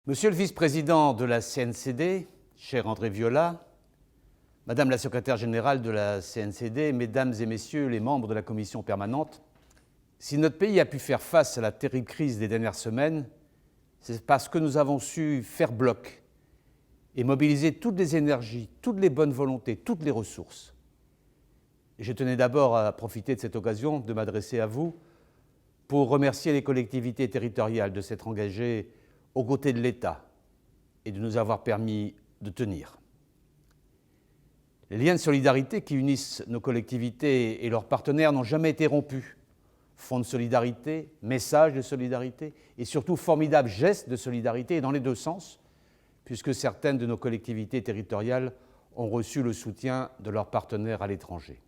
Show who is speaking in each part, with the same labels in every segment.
Speaker 1: Monsieur le vice-président de la CNCD, cher André Viola, Madame la secrétaire générale de la CNCD, Mesdames et Messieurs les membres de la commission permanente, si notre pays a pu faire face à la terrible crise des dernières semaines, c'est parce que nous avons su faire bloc et mobiliser toutes les énergies, toutes les bonnes volontés, toutes les ressources. Et je tenais d'abord à profiter de cette occasion de m'adresser à vous pour remercier les collectivités territoriales de s'être engagées aux côtés de l'État et de nous avoir permis de tenir. Les liens de solidarité qui unissent nos collectivités et leurs partenaires n'ont jamais été rompus. Fonds de solidarité, messages de solidarité et surtout formidables gestes de solidarité dans les deux sens, puisque certaines de nos collectivités territoriales ont reçu le soutien de leurs partenaires à l'étranger.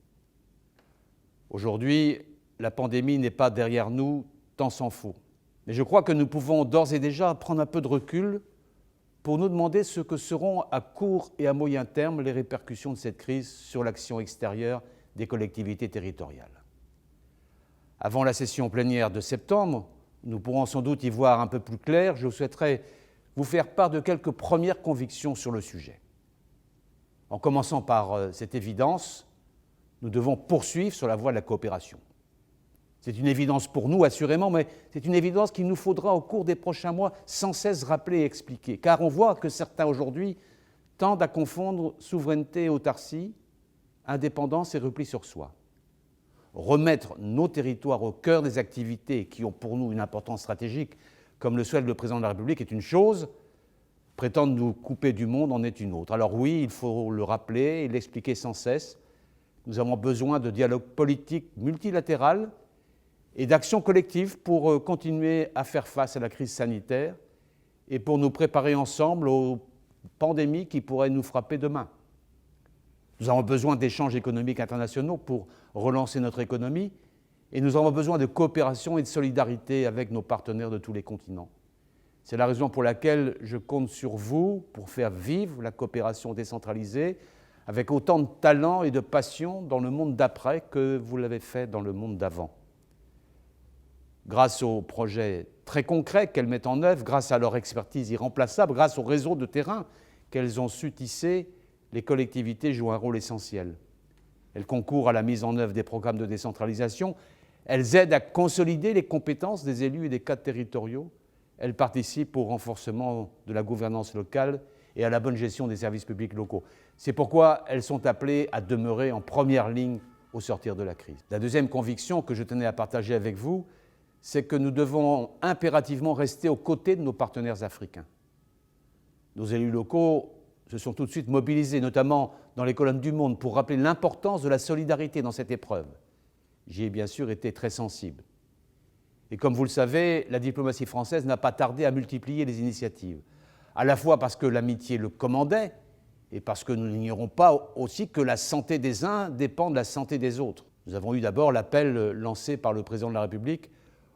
Speaker 1: Aujourd'hui, la pandémie n'est pas derrière nous, tant s'en faut. Mais je crois que nous pouvons d'ores et déjà prendre un peu de recul pour nous demander ce que seront à court et à moyen terme les répercussions de cette crise sur l'action extérieure des collectivités territoriales. Avant la session plénière de septembre, nous pourrons sans doute y voir un peu plus clair. Je souhaiterais vous faire part de quelques premières convictions sur le sujet. En commençant par cette évidence, nous devons poursuivre sur la voie de la coopération. C'est une évidence pour nous, assurément, mais c'est une évidence qu'il nous faudra au cours des prochains mois sans cesse rappeler et expliquer. Car on voit que certains aujourd'hui tendent à confondre souveraineté et autarcie, indépendance et repli sur soi. Remettre nos territoires au cœur des activités qui ont pour nous une importance stratégique, comme le souhaite le président de la République, est une chose, prétendre nous couper du monde en est une autre. Alors oui, il faut le rappeler et l'expliquer sans cesse. Nous avons besoin de dialogue politique multilatéral et d'action collective pour continuer à faire face à la crise sanitaire et pour nous préparer ensemble aux pandémies qui pourraient nous frapper demain. Nous avons besoin d'échanges économiques internationaux pour relancer notre économie et nous avons besoin de coopération et de solidarité avec nos partenaires de tous les continents. C'est la raison pour laquelle je compte sur vous pour faire vivre la coopération décentralisée avec autant de talent et de passion dans le monde d'après que vous l'avez fait dans le monde d'avant. Grâce aux projets très concrets qu'elles mettent en œuvre, grâce à leur expertise irremplaçable, grâce au réseau de terrain qu'elles ont su tisser, les collectivités jouent un rôle essentiel. Elles concourent à la mise en œuvre des programmes de décentralisation, elles aident à consolider les compétences des élus et des cadres territoriaux, elles participent au renforcement de la gouvernance locale et à la bonne gestion des services publics locaux. C'est pourquoi elles sont appelées à demeurer en première ligne au sortir de la crise. La deuxième conviction que je tenais à partager avec vous, c'est que nous devons impérativement rester aux côtés de nos partenaires africains. Nos élus locaux se sont tout de suite mobilisés, notamment dans les colonnes du Monde, pour rappeler l'importance de la solidarité dans cette épreuve. J'y ai bien sûr été très sensible. Et comme vous le savez, la diplomatie française n'a pas tardé à multiplier les initiatives, à la fois parce que l'amitié le commandait et parce que nous n'ignorons pas aussi que la santé des uns dépend de la santé des autres. Nous avons eu d'abord l'appel lancé par le président de la République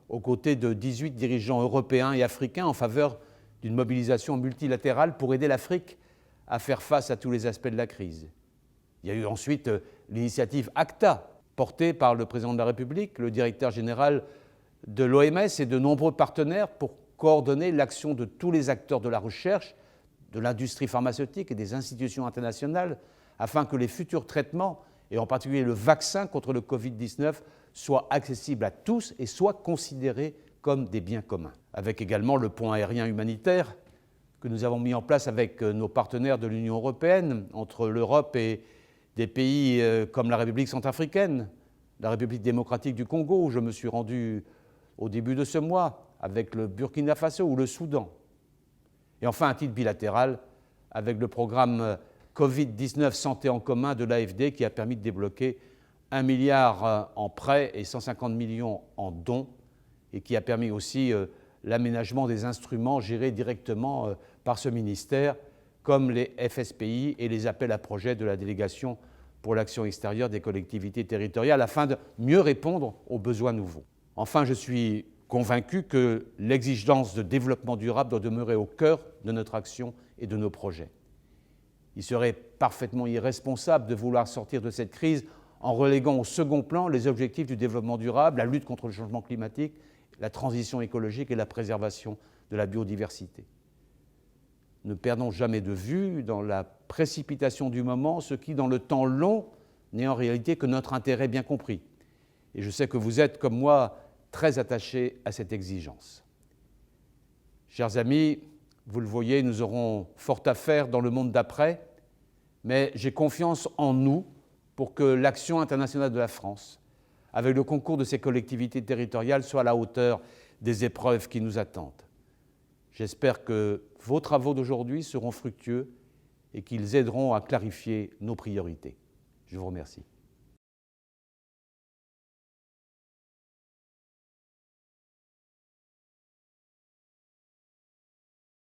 Speaker 1: aux côtés de 18 dirigeants européens et africains en faveur d'une mobilisation multilatérale pour aider l'Afrique à faire face à tous les aspects de la crise. Il y a eu ensuite l'initiative ACTA, portée par le président de la République, le directeur général de l'OMS et de nombreux partenaires pour coordonner l'action de tous les acteurs de la recherche, de l'industrie pharmaceutique et des institutions internationales afin que les futurs traitements, et en particulier le vaccin contre le Covid-19, soient accessibles à tous et soient considérés comme des biens communs. Avec également le pont aérien humanitaire que nous avons mis en place avec nos partenaires de l'Union européenne, entre l'Europe et des pays comme la République centrafricaine, la République démocratique du Congo, où je me suis rendu au début de ce mois, avec le Burkina Faso ou le Soudan. Et enfin, un titre bilatéral avec le programme Covid-19 Santé en commun de l'AFD qui a permis de débloquer 1 milliard en prêts et 150 millions en dons et qui a permis aussi l'aménagement des instruments gérés directement par ce ministère, comme les FSPI et les appels à projets de la délégation pour l'action extérieure des collectivités territoriales, afin de mieux répondre aux besoins nouveaux. Enfin, je suis convaincu que l'exigence de développement durable doit demeurer au cœur de notre action et de nos projets. Il serait parfaitement irresponsable de vouloir sortir de cette crise en reléguant au second plan les objectifs du développement durable, la lutte contre le changement climatique, la transition écologique et la préservation de la biodiversité. ne perdons jamais de vue, dans la précipitation du moment, ce qui, dans le temps long, n'est en réalité que notre intérêt bien compris. Et je sais que vous êtes, comme moi, très attachés à cette exigence. Chers amis, vous le voyez, nous aurons fort à faire dans le monde d'après, mais j'ai confiance en nous pour que l'action internationale de la France, avec le concours de ses collectivités territoriales, soit à la hauteur des épreuves qui nous attendent. J'espère que vos travaux d'aujourd'hui seront fructueux et qu'ils aideront à clarifier nos priorités. Je vous remercie.